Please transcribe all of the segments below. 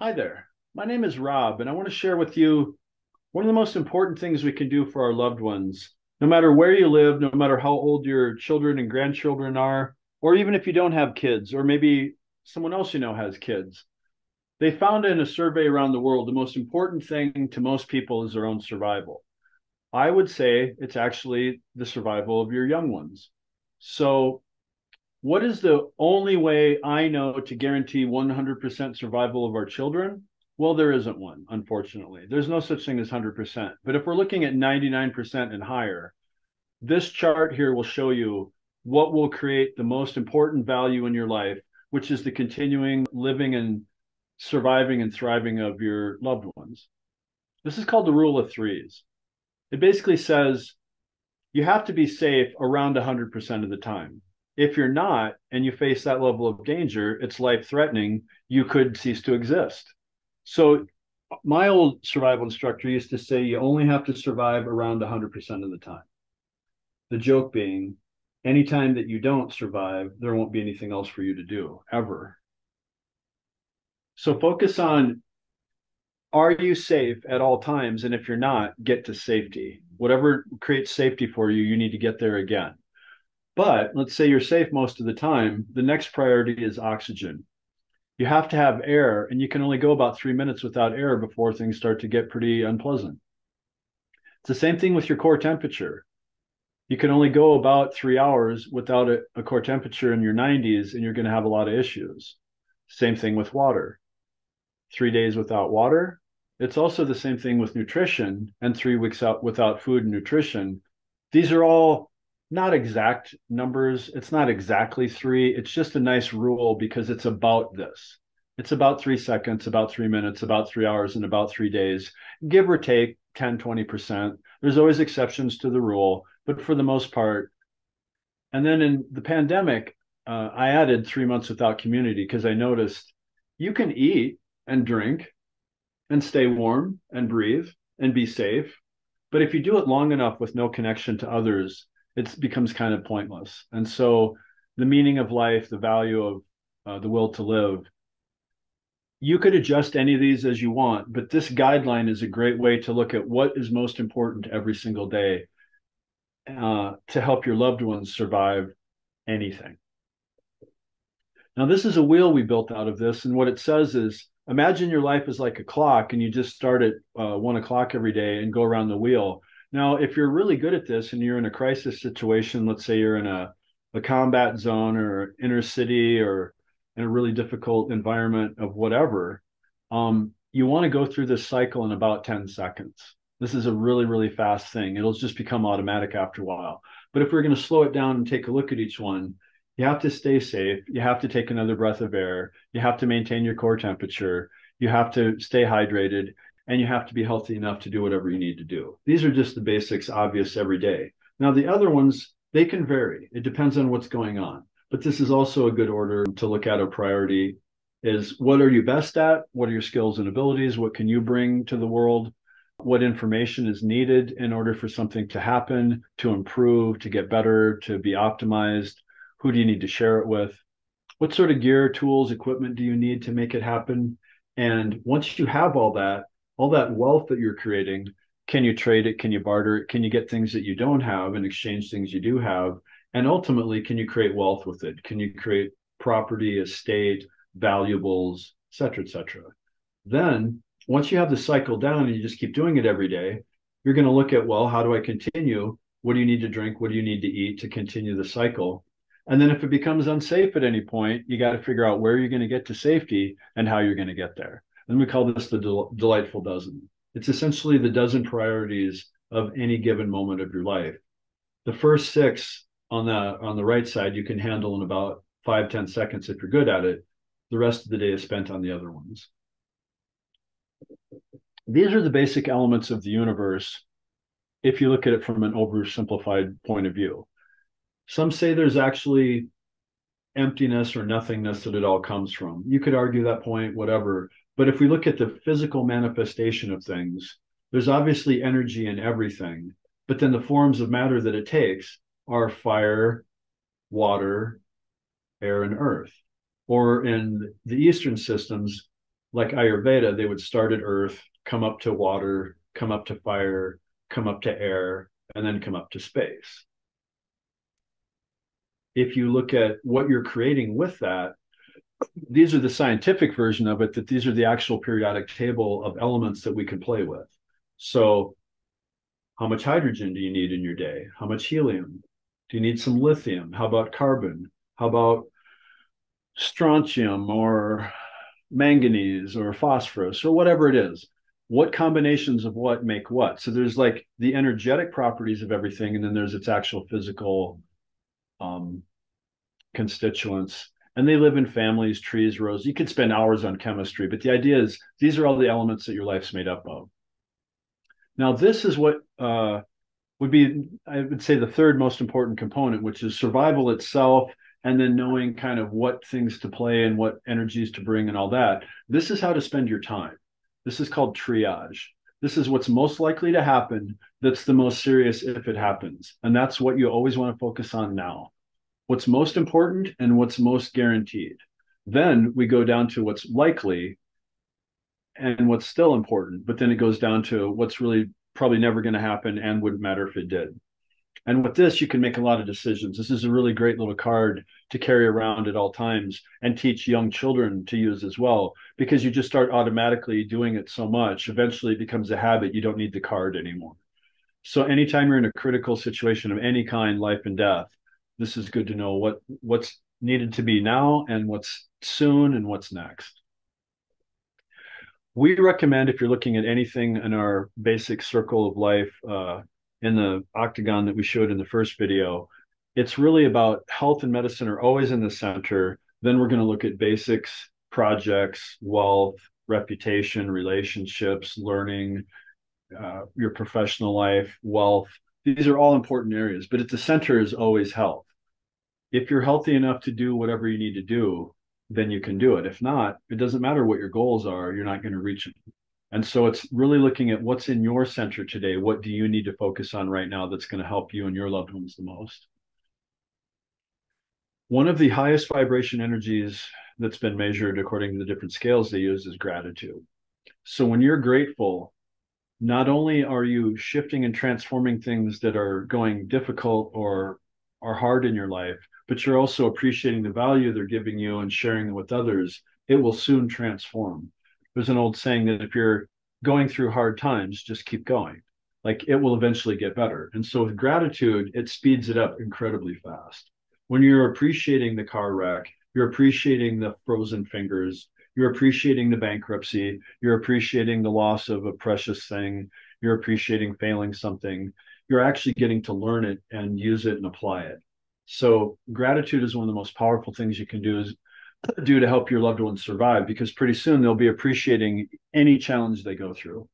Hi there. My name is Rob, and I want to share with you one of the most important things we can do for our loved ones. No matter where you live, no matter how old your children and grandchildren are, or even if you don't have kids, or maybe someone else you know has kids, they found in a survey around the world the most important thing to most people is their own survival. I would say it's actually the survival of your young ones. So, what is the only way I know to guarantee 100% survival of our children? Well, there isn't one, unfortunately. There's no such thing as 100%. But if we're looking at 99% and higher, this chart here will show you what will create the most important value in your life, which is the continuing living and surviving and thriving of your loved ones. This is called the rule of threes. It basically says you have to be safe around 100% of the time. If you're not, and you face that level of danger, it's life threatening, you could cease to exist. So, my old survival instructor used to say you only have to survive around 100% of the time. The joke being, anytime that you don't survive, there won't be anything else for you to do, ever. So, focus on, are you safe at all times? And if you're not, get to safety. Whatever creates safety for you, you need to get there again. But let's say you're safe most of the time. The next priority is oxygen. You have to have air, and you can only go about 3 minutes without air before things start to get pretty unpleasant. It's the same thing with your core temperature. You can only go about 3 hours without a core temperature in your 90s, and you're going to have a lot of issues. Same thing with water. 3 days without water. It's also the same thing with nutrition, and 3 weeks out without food and nutrition. These are all not exact numbers. It's not exactly three. It's just a nice rule because it's about this. It's about 3 seconds, about 3 minutes, about 3 hours, and about 3 days, give or take 10, 20%. There's always exceptions to the rule, but for the most part. And then in the pandemic, I added 3 months without community because I noticed you can eat and drink and stay warm and breathe and be safe. But if you do it long enough with no connection to others, it becomes kind of pointless. And so the meaning of life, the value of the will to live, you could adjust any of these as you want, but this guideline is a great way to look at what is most important every single day to help your loved ones survive anything. Now, this is a wheel we built out of this. And what it says is, imagine your life is like a clock and you just start at 1 o'clock every day and go around the wheel. Now, if you're really good at this and you're in a crisis situation, let's say you're in a combat zone or inner city or in a really difficult environment of whatever, you want to go through this cycle in about 10 seconds. This is a really, really fast thing. It'll just become automatic after a while. But if we're going to slow it down and take a look at each one, you have to stay safe. You have to take another breath of air. You have to maintain your core temperature. You have to stay hydrated. And you have to be healthy enough to do whatever you need to do. These are just the basics, obvious every day. Now, the other ones, they can vary. It depends on what's going on. But this is also a good order to look at. A priority is, what are you best at? What are your skills and abilities? What can you bring to the world? What information is needed in order for something to happen, to improve, to get better, to be optimized? Who do you need to share it with? What sort of gear, tools, equipment do you need to make it happen? And once you have all that wealth that you're creating, can you trade it? Can you barter it? Can you get things that you don't have and exchange things you do have? And ultimately, can you create wealth with it? Can you create property, estate, valuables, et cetera, et cetera? Then once you have the cycle down and you just keep doing it every day, you're going to look at, well, how do I continue? What do you need to drink? What do you need to eat to continue the cycle? And then if it becomes unsafe at any point, you got to figure out where you're going to get to safety and how you're going to get there. And we call this the delightful dozen. It's essentially the dozen priorities of any given moment of your life. The first six on the right side, you can handle in about 5-10 seconds if you're good at it. The rest of the day is spent on the other ones. These are the basic elements of the universe if you look at it from an oversimplified point of view. Some say there's actually emptiness or nothingness that it all comes from. You could argue that point, whatever. But if we look at the physical manifestation of things, there's obviously energy in everything. But then the forms of matter that it takes are fire, water, air, and earth. Or in the Eastern systems, like Ayurveda, they would start at earth, come up to water, come up to fire, come up to air, and then come up to space. If you look at what you're creating with that, these are the scientific version of it, that these are the actual periodic table of elements that we can play with. So how much hydrogen do you need in your day? How much helium? Do you need some lithium? How about carbon? How about strontium or manganese or phosphorus or whatever it is? What combinations of what make what? So there's like the energetic properties of everything, and then there's its actual physical constituents. And they live in families, trees, rows. You could spend hours on chemistry, but the idea is these are all the elements that your life's made up of. Now, this is what would be, I would say, the third most important component, which is survival itself, and then knowing kind of what things to play and what energies to bring and all that. This is how to spend your time. This is called triage. This is what's most likely to happen. That's the most serious if it happens. And that's what you always want to focus on now. What's most important and what's most guaranteed. Then we go down to what's likely and what's still important, but then it goes down to what's really probably never going to happen and wouldn't matter if it did. And with this, you can make a lot of decisions. This is a really great little card to carry around at all times and teach young children to use as well, because you just start automatically doing it so much. Eventually, it becomes a habit. You don't need the card anymore. So anytime you're in a critical situation of any kind, life and death, this is good to know what's needed to be now and what's soon and what's next. We recommend, if you're looking at anything in our basic circle of life, in the octagon that we showed in the first video, it's really about health and medicine are always in the center. Then we're going to look at basics, projects, wealth, reputation, relationships, learning, your professional life, wealth. These are all important areas, but at the center is always health. If you're healthy enough to do whatever you need to do, then you can do it. If not, it doesn't matter what your goals are, you're not going to reach them. And so it's really looking at what's in your center today. What do you need to focus on right now that's going to help you and your loved ones the most? One of the highest vibration energies that's been measured according to the different scales they use is gratitude. So when you're grateful, not only are you shifting and transforming things that are going difficult or are hard in your life, but you're also appreciating the value they're giving you and sharing it with others. It will soon transform. There's an old saying that if you're going through hard times, just keep going. Like, it will eventually get better. And so with gratitude, it speeds it up incredibly fast. When you're appreciating the car wreck, you're appreciating the frozen fingers, you're appreciating the bankruptcy, you're appreciating the loss of a precious thing, you're appreciating failing something, you're actually getting to learn it and use it and apply it. So gratitude is one of the most powerful things you can do to help your loved ones survive, because pretty soon they'll be appreciating any challenge they go through.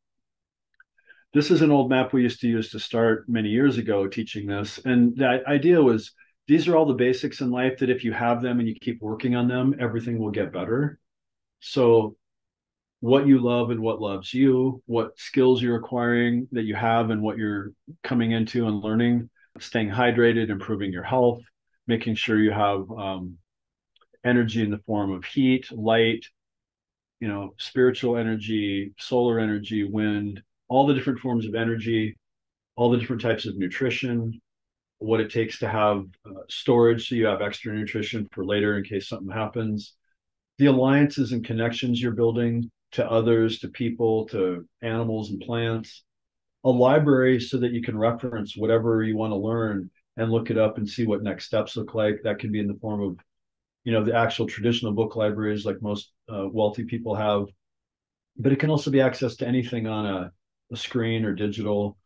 This is an old map we used to use to start many years ago teaching this. And the idea was, these are all the basics in life that if you have them and you keep working on them, everything will get better. So what you love and what loves you, what skills you're acquiring that you have and what you're coming into and learning, staying hydrated, improving your health, making sure you have energy in the form of heat, light, spiritual energy, solar energy, wind, all the different forms of energy, all the different types of nutrition, what it takes to have storage so you have extra nutrition for later in case something happens, the alliances and connections you're building to others, to people, to animals and plants, a library so that you can reference whatever you want to learn and look it up and see what next steps look like. That can be in the form of the actual traditional book libraries like most wealthy people have, but it can also be accessed to anything on a screen or digital.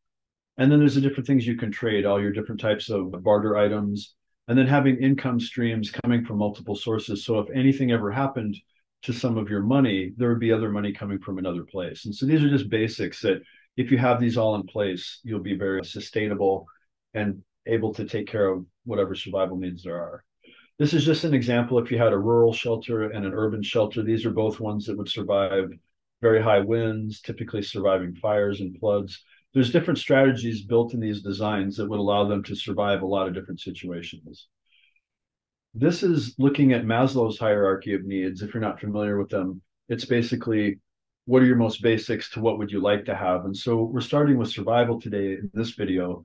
And then there's the different things you can trade, all your different types of barter items, and then having income streams coming from multiple sources. So if anything ever happened to some of your money, there would be other money coming from another place. And so these are just basics that if you have these all in place, you'll be very sustainable and able to take care of whatever survival needs there are. This is just an example. If you had a rural shelter and an urban shelter, these are both ones that would survive very high winds, typically surviving fires and floods. There's different strategies built in these designs that would allow them to survive a lot of different situations. This is looking at Maslow's hierarchy of needs. If you're not familiar with them, It's basically, what are your most basics to what would you like to have? And so we're starting with survival today in this video,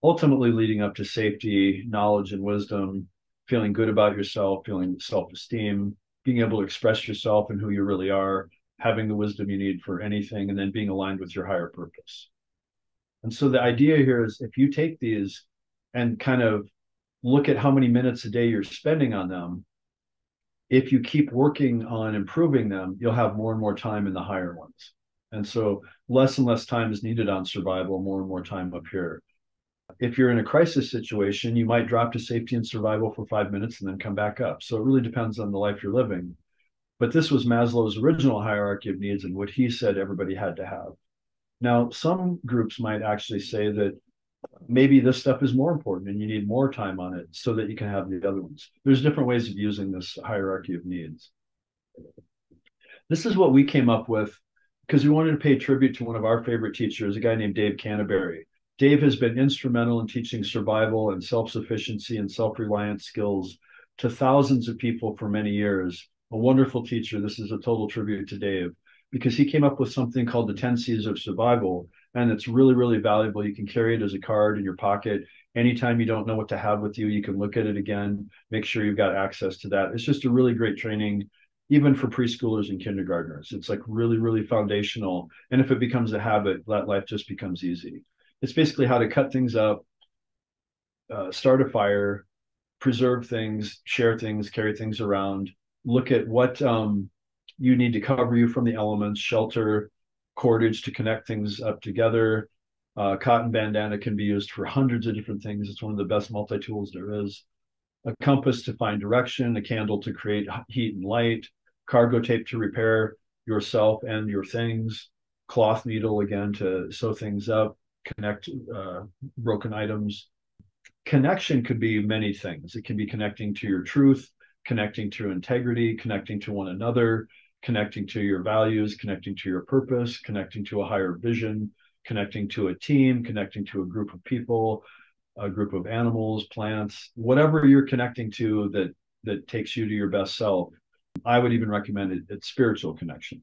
ultimately leading up to safety, knowledge, and wisdom, feeling good about yourself, feeling self-esteem, being able to express yourself and who you really are, having the wisdom you need for anything, and then being aligned with your higher purpose. And so the idea here is, if you take these and kind of look at how many minutes a day you're spending on them, if you keep working on improving them, you'll have more and more time in the higher ones. And so less and less time is needed on survival, more and more time up here. If you're in a crisis situation, you might drop to safety and survival for 5 minutes and then come back up. So it really depends on the life you're living. But this was Maslow's original hierarchy of needs and what he said everybody had to have. Now, some groups might actually say that maybe this stuff is more important and you need more time on it so that you can have the other ones. There's different ways of using this hierarchy of needs. This is what we came up with because we wanted to pay tribute to one of our favorite teachers, a guy named Dave Canterbury. Dave has been instrumental in teaching survival and self-sufficiency and self-reliance skills to thousands of people for many years. A wonderful teacher. This is a total tribute to Dave because he came up with something called the 10 C's of survival. And it's really, really valuable. You can carry it as a card in your pocket. Anytime you don't know what to have with you, you can look at it again, make sure you've got access to that. It's just a really great training, even for preschoolers and kindergartners. It's like really, really foundational. And if it becomes a habit, that life just becomes easy. It's basically how to cut things up, start a fire, preserve things, share things, carry things around, look at what you need to cover you from the elements, shelter, cordage to connect things up together. Cotton bandana can be used for hundreds of different things. It's one of the best multi-tools there is. A compass to find direction, a candle to create heat and light, cargo tape to repair yourself and your things, cloth needle, again, to sew things up, connect broken items. Connection could be many things. It can be connecting to your truth, connecting to integrity, connecting to one another, connecting to your values, connecting to your purpose, connecting to a higher vision, connecting to a team, connecting to a group of people, a group of animals, plants, whatever you're connecting to that takes you to your best self. I would even recommend it. It's spiritual connection.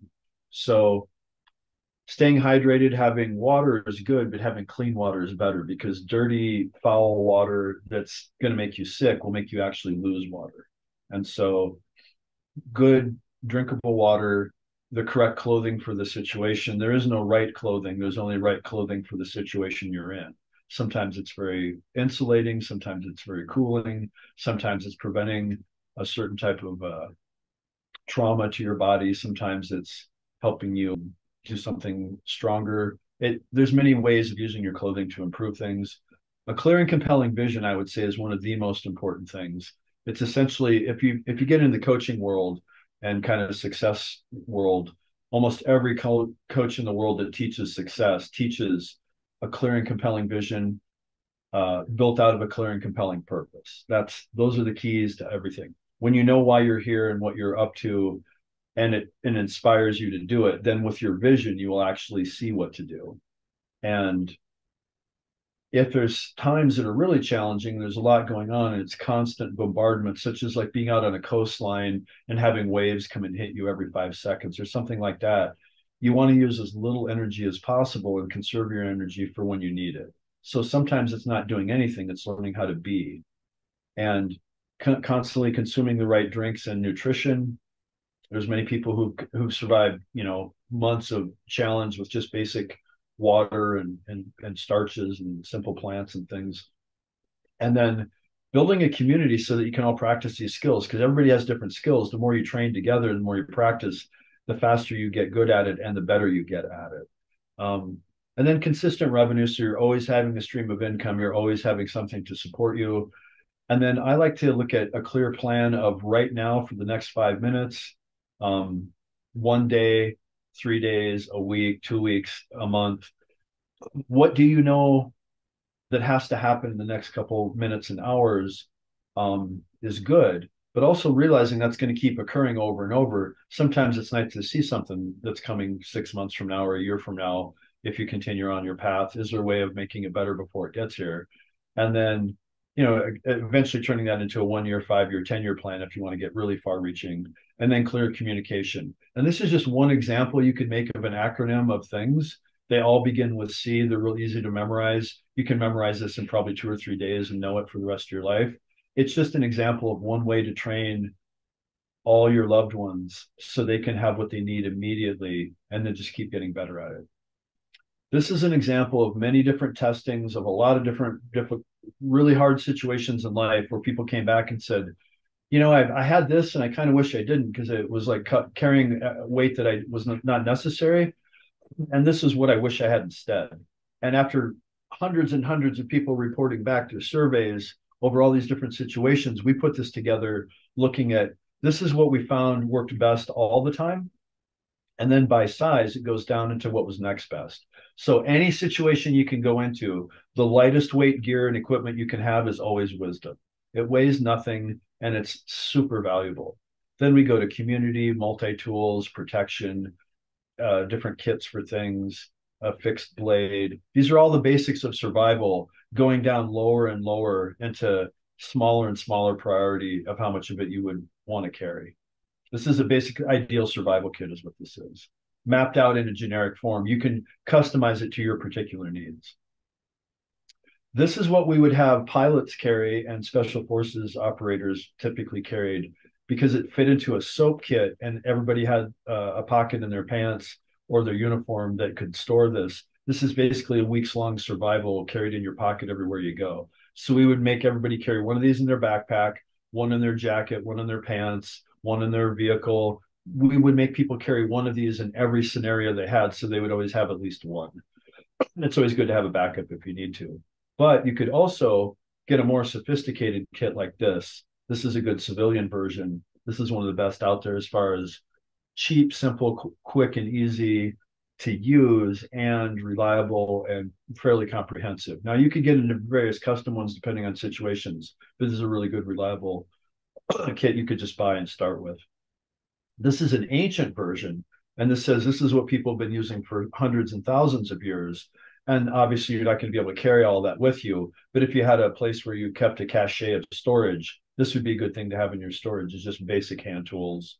So staying hydrated, having water is good, but having clean water is better because dirty, foul water that's going to make you sick will make you actually lose water. And so good drinkable water, the correct clothing for the situation. There is no right clothing. There's only right clothing for the situation you're in. Sometimes it's very insulating. Sometimes it's very cooling. Sometimes it's preventing a certain type of trauma to your body. Sometimes it's helping you do something stronger. There's many ways of using your clothing to improve things. A clear and compelling vision, I would say, is one of the most important things. It's essentially, if you get in the coaching world and kind of success world, almost every coach in the world that teaches success teaches a clear and compelling vision built out of a clear and compelling purpose. Those are the keys to everything. When you know why you're here and what you're up to, and it inspires you to do it, then with your vision, you will actually see what to do. And if there's times that are really challenging, there's a lot going on and it's constant bombardment, such as like being out on a coastline and having waves come and hit you every 5 seconds or something like that. You want to use as little energy as possible and conserve your energy for when you need it. So sometimes it's not doing anything, it's learning how to be. And constantly consuming the right drinks and nutrition. There's many people who've survived, months of challenge with just basic water and starches and simple plants and things. And then building a community so that you can all practice these skills, because everybody has different skills. The more you train together, the more you practice, the faster you get good at it and the better you get at it. And then consistent revenue. So you're always having a stream of income. You're always having something to support you. And then I like to look at a clear plan of right now for the next 5 minutes, 1 day, 3 days, a week, 2 weeks, a month. What do you know that has to happen in the next couple minutes and hours is good, but also realizing that's going to keep occurring over and over. Sometimes it's nice to see something that's coming 6 months from now or a year from now. If you continue on your path, is there a way of making it better before it gets here? And then, eventually turning that into a 1 year, 5 year, 10 year plan if you want to get really far reaching. and then clear communication. And this is just one example you could make of an acronym of things. They all begin with C. They're real easy to memorize. You can memorize this in probably 2 or 3 days and know it for the rest of your life. It's just an example of one way to train all your loved ones so they can have what they need immediately and then just keep getting better at it. This is an example of many different testings of a lot of different really hard situations in life where people came back and said, I had this and I kind of wish I didn't, because it was like carrying weight that I was not necessary. And this is what I wish I had instead. And after hundreds and hundreds of people reporting back through surveys over all these different situations, we put this together looking at, this is what we found worked best all the time. And then by size, it goes down into what was next best. So any situation you can go into, the lightest weight gear and equipment you can have is always wisdom. It weighs nothing and it's super valuable. Then we go to community, multi-tools, protection, different kits for things, a fixed blade. These are all the basics of survival, going down lower and lower into smaller and smaller priority of how much of it you would want to carry. This is a basic ideal survival kit is what this is. Mapped out in a generic form. You can customize it to your particular needs. This is what we would have pilots carry and special forces operators typically carried, because it fit into a soap kit and everybody had a pocket in their pants or their uniform that could store this. This is basically a weeks-long survival carried in your pocket everywhere you go. So we would make everybody carry one of these in their backpack, one in their jacket, one in their pants, one in their vehicle. We would make people carry one of these in every scenario they had, so they would always have at least one. It's always good to have a backup if you need to. But you could also get a more sophisticated kit like this. This is a good civilian version. This is one of the best out there as far as cheap, simple, quick, and easy to use and reliable and fairly comprehensive. Now, you could get into various custom ones depending on situations, but this is a really good, reliable kit you could just buy and start with. This is an ancient version, and this says this is what people have been using for hundreds and thousands of years. And obviously, you're not going to be able to carry all that with you. But if you had a place where you kept a cache of storage, this would be a good thing to have in your storage. It's just basic hand tools.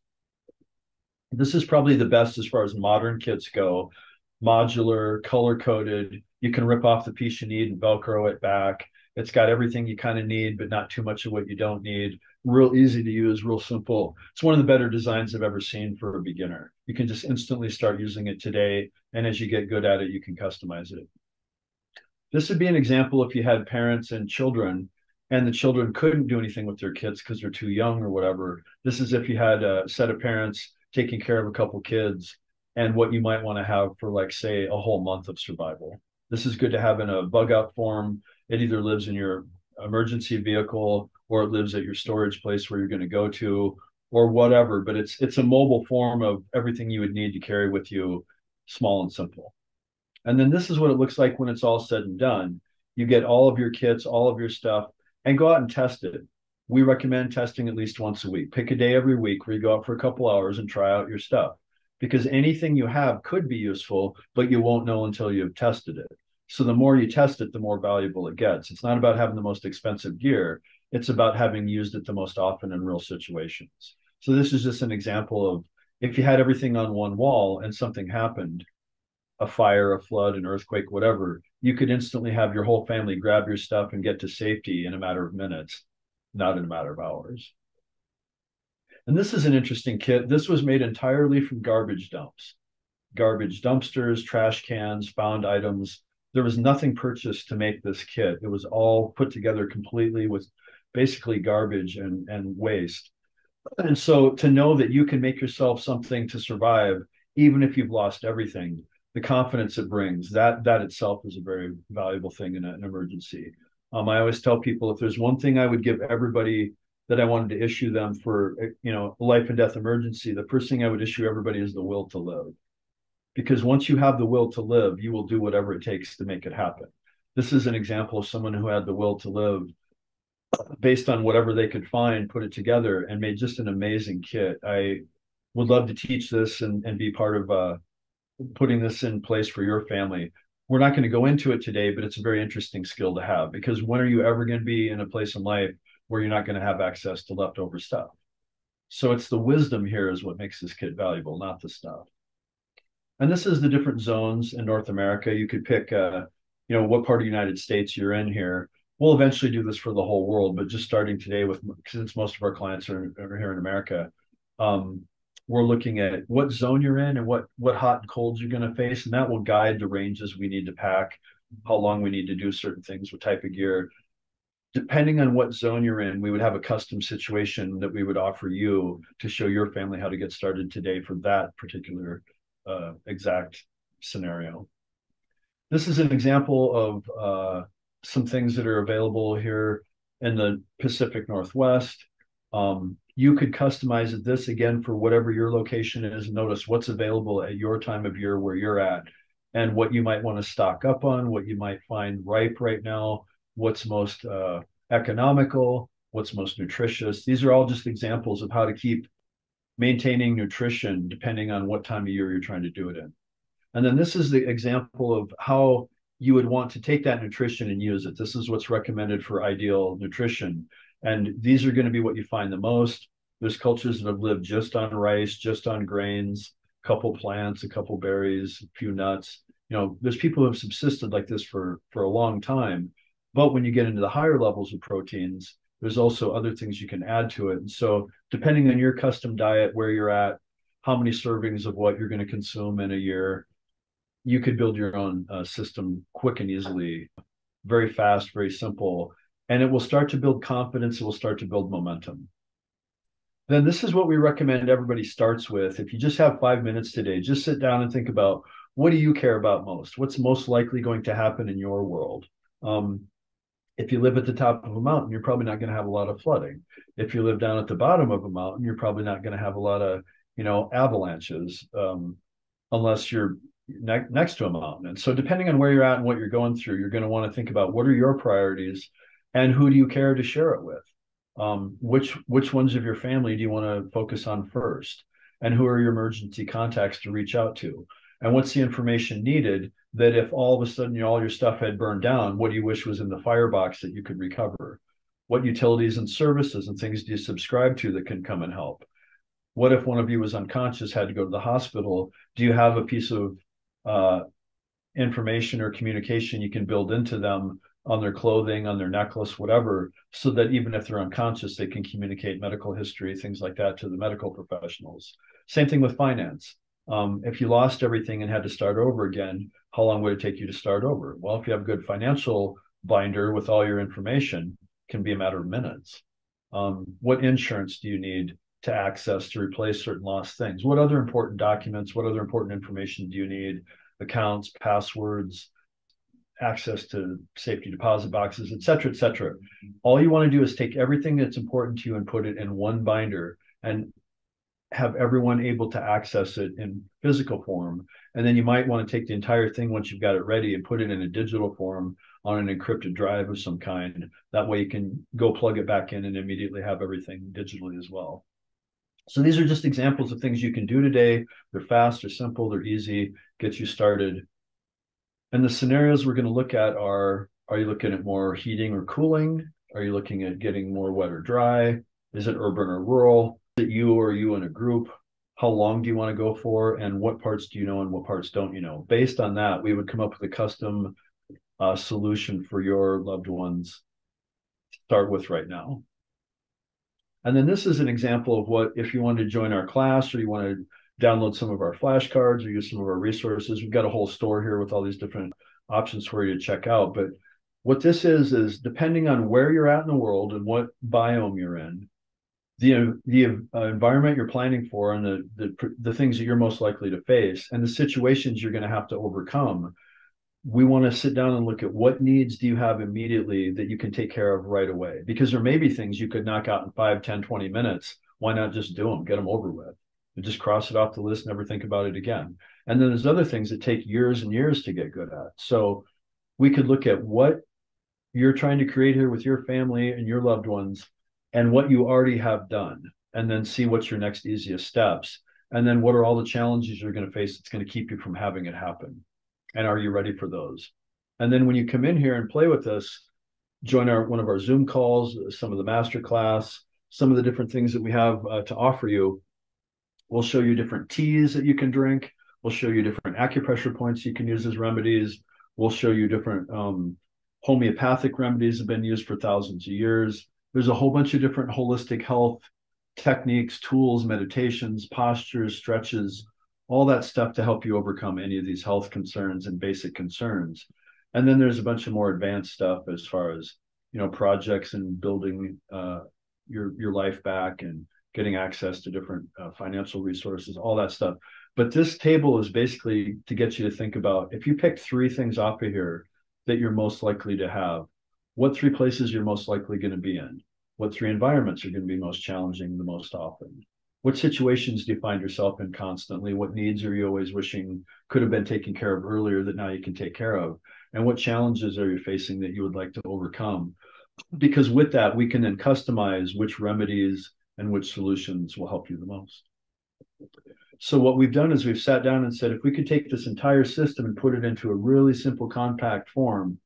This is probably the best as far as modern kits go. Modular, color-coded. You can rip off the piece you need and Velcro it back. It's got everything you kind of need, but not too much of what you don't need. Real easy to use, real simple. It's one of the better designs I've ever seen for a beginner. You can just instantly start using it today. And as you get good at it, you can customize it. This would be an example if you had parents and children, and the children couldn't do anything with their kids because they're too young or whatever. This is if you had a set of parents taking care of a couple kids and what you might want to have for, like, say, a whole month of survival. This is good to have in a bug out form. It either lives in your emergency vehicle or it lives at your storage place where you're going to go to or whatever. But it's a mobile form of everything you would need to carry with you, small and simple. And then this is what it looks like when it's all said and done. You get all of your kits, all of your stuff, and go out and test it. We recommend testing at least once a week. Pick a day every week where you go out for a couple hours and try out your stuff, because anything you have could be useful, but you won't know until you've tested it. So the more you test it, the more valuable it gets. It's not about having the most expensive gear. It's about having used it the most often in real situations. So this is just an example of if you had everything on one wall and something happened, a fire, a flood, an earthquake, whatever, you could instantly have your whole family grab your stuff and get to safety in a matter of minutes, not in a matter of hours. And this is an interesting kit. This was made entirely from garbage dumps, garbage dumpsters, trash cans, found items. There was nothing purchased to make this kit. It was all put together completely with basically garbage and waste. And so to know that you can make yourself something to survive, even if you've lost everything, the confidence it brings, that itself is a very valuable thing in an emergency. I always tell people, if there's one thing I would give everybody that I wanted to issue them for, a life and death emergency, the first thing I would issue everybody is the will to live. Because once you have the will to live, you will do whatever it takes to make it happen. This is an example of someone who had the will to live based on whatever they could find, put it together, and made just an amazing kit. I would love to teach this and be part of putting this in place for your family. We're not going to go into it today, but it's a very interesting skill to have, because when are you ever going to be in a place in life where you're not going to have access to leftover stuff? So it's the wisdom here is what makes this kit valuable, not the stuff. And this is the different zones in North America. You could pick, what part of the United States you're in here. We'll eventually do this for the whole world, but just starting today since most of our clients are here in America, we're looking at what zone you're in and what hot and colds you're going to face, and that will guide the ranges we need to pack, how long we need to do certain things, what type of gear. Depending on what zone you're in, we would have a custom situation that we would offer you to show your family how to get started today for that particular exact scenario. This is an example of some things that are available here in the Pacific Northwest. You could customize this again for whatever your location is. Notice what's available at your time of year where you're at and what you might want to stock up on, what you might find ripe right now, what's most economical, what's most nutritious. These are all just examples of how to keep maintaining nutrition depending on what time of year you're trying to do it in. And then this is the example of how you would want to take that nutrition and use it. This is what's recommended for ideal nutrition. And these are going to be what you find the most. There's cultures that have lived just on rice, just on grains, a couple plants, a couple berries, a few nuts. There's people who have subsisted like this for a long time. But when you get into the higher levels of proteins, there's also other things you can add to it. And so depending on your custom diet, where you're at, how many servings of what you're going to consume in a year, you could build your own system quick and easily, very fast, very simple. And it will start to build confidence. It will start to build momentum. Then this is what we recommend everybody starts with. If you just have 5 minutes today, just sit down and think about, what do you care about most? What's most likely going to happen in your world? If you live at the top of a mountain, you're probably not going to have a lot of flooding. If you live down at the bottom of a mountain, you're probably not going to have a lot of, avalanches, unless you're next to a mountain. And so depending on where you're at and what you're going through, you're going to want to think about what are your priorities and who do you care to share it with? Which ones of your family do you want to focus on first? And who are your emergency contacts to reach out to? And what's the information needed that if all of a sudden all your stuff had burned down, what do you wish was in the firebox that you could recover? What utilities and services and things do you subscribe to that can come and help? What if one of you was unconscious, had to go to the hospital? Do you have a piece of information or communication you can build into them on their clothing, on their necklace, whatever, so that even if they're unconscious, they can communicate medical history, things like that to the medical professionals? Same thing with finance. If you lost everything and had to start over again, how long would it take you to start over? Well, if you have a good financial binder with all your information, it can be a matter of minutes. What insurance do you need to access to replace certain lost things? What other important documents, what other important information do you need? Accounts, passwords, access to safety deposit boxes, et cetera, et cetera. All you want to do is take everything that's important to you and put it in one binder and have everyone able to access it in physical form. And then you might want to take the entire thing once you've got it ready and put it in a digital form on an encrypted drive of some kind. That way you can go plug it back in and immediately have everything digitally as well. So these are just examples of things you can do today. They're fast, they're simple, they're easy, get you started. And the scenarios we're going to look at are you looking at more heating or cooling? Are you looking at getting more wet or dry? Is it urban or rural? Is it you or you in a group? How long do you want to go for? And what parts do you know and what parts don't you know? Based on that, we would come up with a custom solution for your loved ones to start with right now. And then this is an example of what, if you want to join our class or you want to download some of our flashcards or use some of our resources, we've got a whole store here with all these different options for you to check out. But what this is depending on where you're at in the world and what biome you're in, the environment you're planning for and the things that you're most likely to face and the situations you're going to have to overcome, we want to sit down and look at what needs do you have immediately that you can take care of right away, because there may be things you could knock out in 5, 10, 20 minutes. Why not just do them, get them over with, and just cross it off the list, never think about it again? And then there's other things that take years and years to get good at. So we could look at what you're trying to create here with your family and your loved ones and what you already have done, and then see what's your next easiest steps. And then what are all the challenges you're going to face that's going to keep you from having it happen? And are you ready for those? And then when you come in here and play with us, join one of our Zoom calls, some of the master class, some of the different things that we have to offer you. We'll show you different teas that you can drink. We'll show you different acupressure points you can use as remedies. We'll show you different homeopathic remedies that have been used for thousands of years. There's a whole bunch of different holistic health techniques, tools, meditations, postures, stretches, all that stuff to help you overcome any of these health concerns and basic concerns. And then there's a bunch of more advanced stuff as far as, projects and building your life back and getting access to different financial resources, all that stuff. But this table is basically to get you to think about, if you pick 3 things off of here that you're most likely to have, what 3 places you're most likely going to be in? What 3 environments are going to be most challenging the most often? What situations do you find yourself in constantly? What needs are you always wishing could have been taken care of earlier that now you can take care of? And what challenges are you facing that you would like to overcome? Because with that, we can then customize which remedies and which solutions will help you the most. So what we've done is we've sat down and said, if we could take this entire system and put it into a really simple, compact form,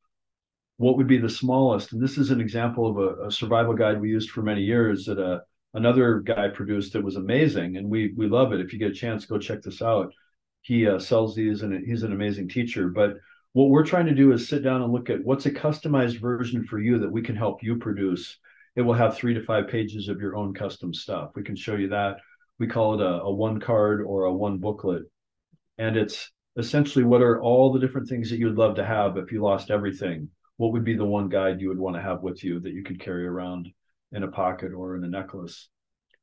what would be the smallest? And this is an example of a survival guide we used for many years that another guy produced that was amazing. And we love it. If you get a chance, go check this out. He sells these and he's an amazing teacher. But what we're trying to do is sit down and look at what's a customized version for you that we can help you produce. It will have 3 to 5 pages of your own custom stuff. We can show you that. We call it a 1 card or a 1 booklet. And it's essentially, what are all the different things that you'd love to have if you lost everything? What would be the 1 guide you would want to have with you that you could carry around in a pocket or in a necklace?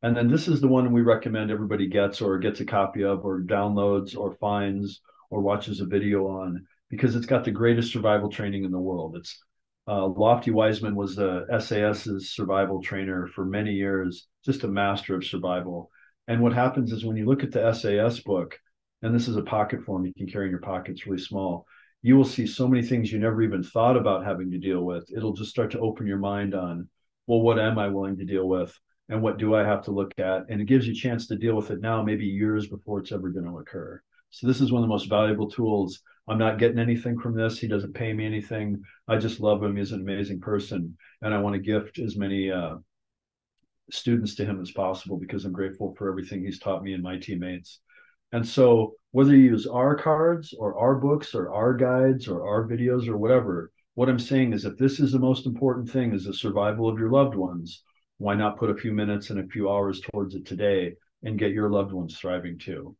And then this is the one we recommend everybody gets a copy of, or downloads, or finds, or watches a video on, because it's got the greatest survival training in the world. It's Lofty Wiseman was the SAS's survival trainer for many years, just a master of survival. And what happens is when you look at the SAS book, and this is a pocket form you can carry in your pocket, it's really small, you will see so many things you never even thought about having to deal with. It'll just start to open your mind on, well, what am I willing to deal with? And what do I have to look at? And it gives you a chance to deal with it now, maybe years before it's ever going to occur. So this is one of the most valuable tools. I'm not getting anything from this. He doesn't pay me anything. I just love him. He's an amazing person. And I want to gift as many students to him as possible, because I'm grateful for everything he's taught me and my teammates. And so whether you use our cards or our books or our guides or our videos or whatever, what I'm saying is, if this is the most important thing, is the survival of your loved ones, why not put a few minutes and a few hours towards it today and get your loved ones thriving too?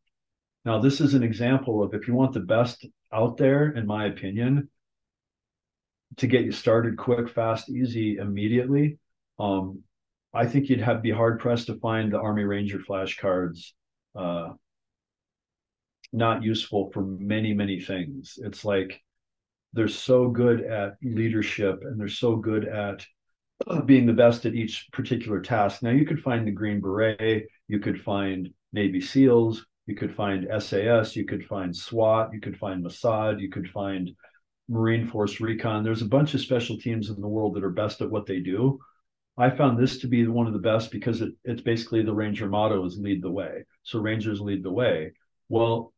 Now, this is an example of, if you want the best out there, in my opinion, to get you started quick, fast, easy, immediately, I think you'd be hard pressed to find the Army Ranger flashcards not useful for many, many things. It's like they're so good at leadership, and they're so good at being the best at each particular task. Now, you could find the Green Beret, you could find Navy SEALs, you could find SAS, you could find SWAT, you could find Mossad, you could find Marine Force Recon. There's a bunch of special teams in the world that are best at what they do. I found this to be one of the best because it's basically the Ranger motto is lead the way. So Rangers lead the way. Well,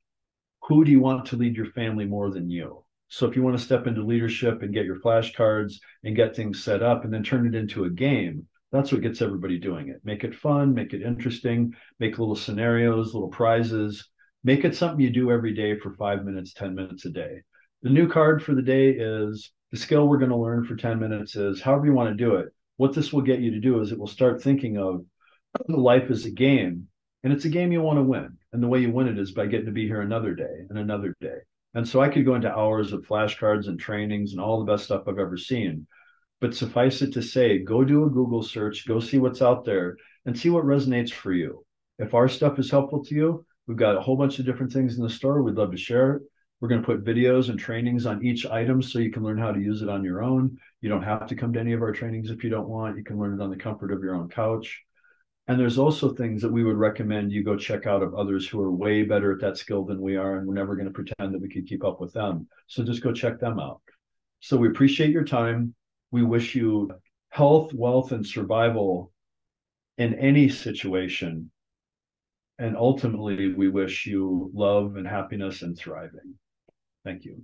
who do you want to lead your family more than you? So if you want to step into leadership and get your flashcards and get things set up and then turn it into a game, that's what gets everybody doing it. Make it fun, make it interesting, make little scenarios, little prizes, make it something you do every day for 5 minutes, 10 minutes a day. The new card for the day is the skill we're going to learn for 10 minutes is however you want to do it. What this will get you to do is it will start thinking of life as a game, and it's a game you want to win. And the way you win it is by getting to be here another day and another day. And so I could go into hours of flashcards and trainings and all the best stuff I've ever seen. But suffice it to say, go do a Google search, go see what's out there and see what resonates for you. If our stuff is helpful to you, we've got a whole bunch of different things in the store. We'd love to share it. We're going to put videos and trainings on each item so you can learn how to use it on your own. You don't have to come to any of our trainings if you don't want. You can learn it on the comfort of your own couch. And there's also things that we would recommend you go check out of others who are way better at that skill than we are, and we're never going to pretend that we could keep up with them. So just go check them out. So we appreciate your time. We wish you health, wealth, and survival in any situation. And ultimately, we wish you love and happiness and thriving. Thank you.